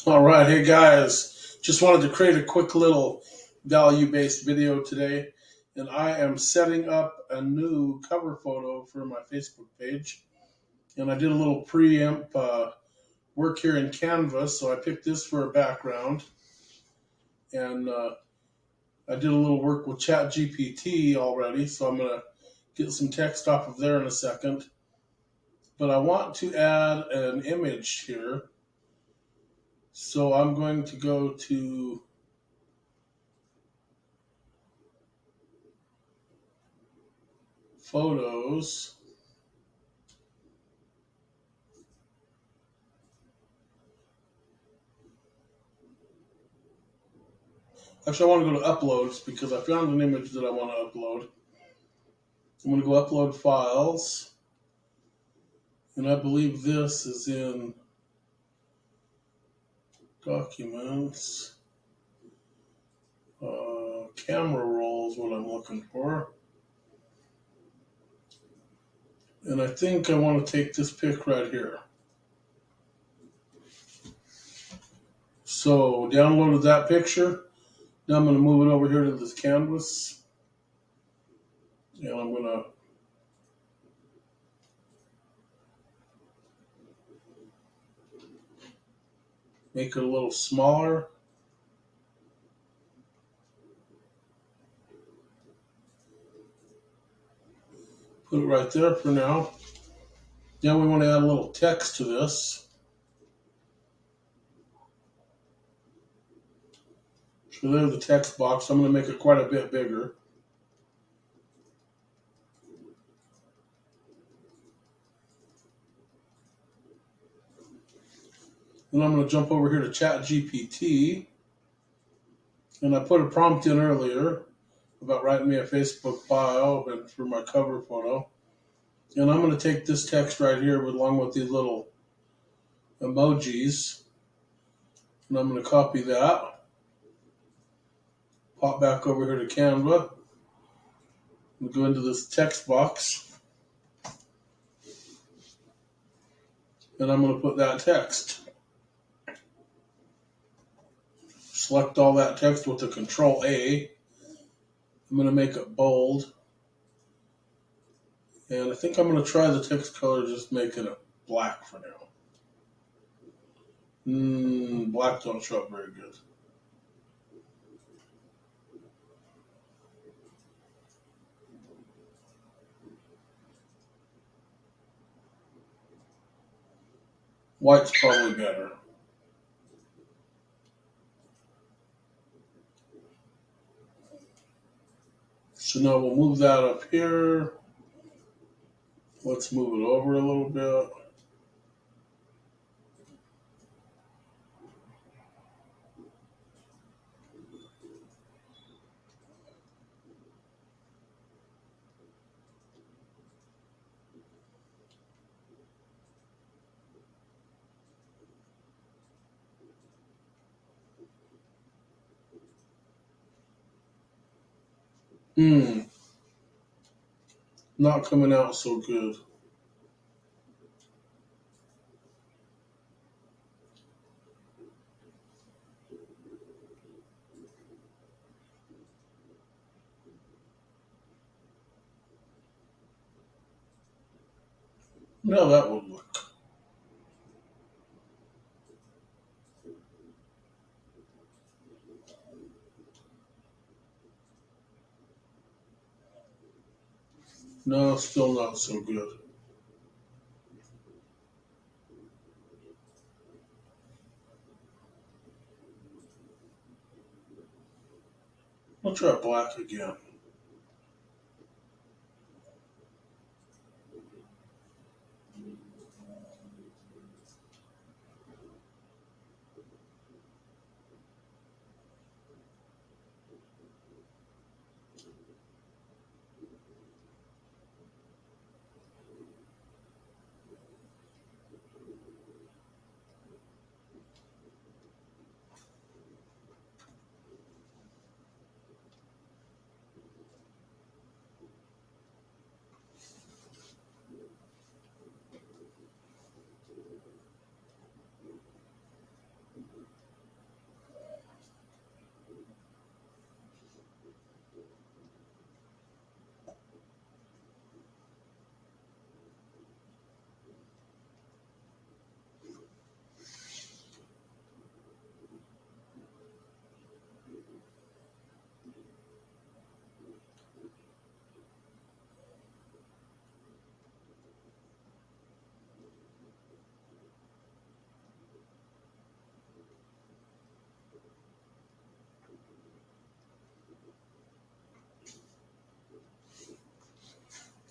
All right, hey guys, just wanted to create a quick little value based video today, and I am setting up a new cover photo for my Facebook page. And I did a little preamp work here in Canva, so I picked this for a background, and I did a little work with Chatgpt already, so I'm gonna get some text off of there in a second. But I want to add an image here, so I'm going to go to Photos. Actually, I want to go to Uploads because I found an image that I want to upload. I'm going to go Upload Files, and I believe this is in Documents. Camera roll is what I'm looking for. And I think I want to take this pic right here. So, downloaded that picture. Now I'm going to move it over here to this canvas. And I'm going to make it a little smaller. Put it right there for now. Now we want to add a little text to this. So there's the text box. I'm going to make it quite a bit bigger. And I'm going to jump over here to ChatGPT. And I put a prompt in earlier about writing me a Facebook bio and for my cover photo. And I'm going to take this text right here along with these little emojis. And I'm going to copy that. Pop back over here to Canva. And go into this text box. And I'm going to put that text. Select all that text with the Control A. I'm going to make it bold. And I think I'm going to try the text color, just making it black for now. Black don't show up very good. White's probably better. So now we'll move that up here. Let's move it over a little bit. Not coming out so good. No, that would look. No, still not so good. I'll try black again.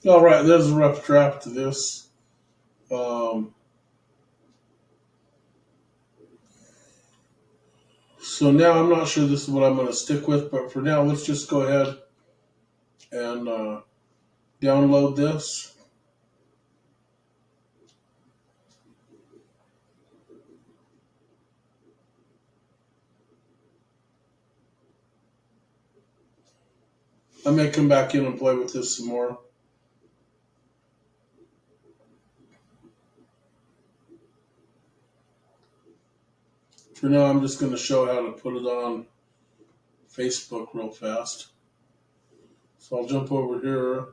All right, there's a rough draft to this. Um, so now I'm not sure this is what I'm going to stick with, but for now, let's just go ahead and download this. I may come back in and play with this some more. For now, I'm just going to show how to put it on Facebook real fast. So I'll jump over here.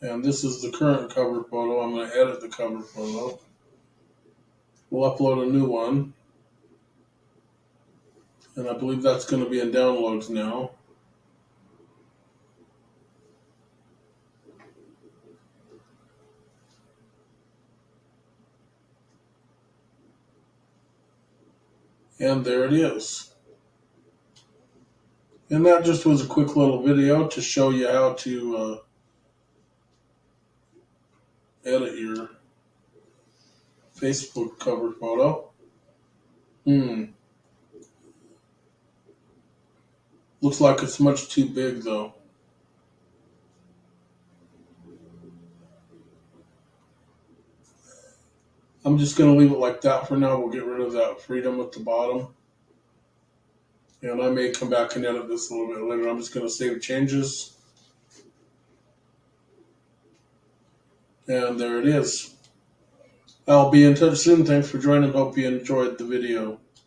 And this is the current cover photo. I'm going to edit the cover photo. We'll upload a new one. And I believe that's going to be in downloads now. And there it is. And that just was a quick little video to show you how to edit your Facebook cover photo. Looks like it's much too big though. I'm just going to leave it like that for now. We'll get rid of that freedom at the bottom. And I may come back and edit this a little bit later. I'm just going to save changes. And there it is. I'll be in touch soon. Thanks for joining. Hope you enjoyed the video.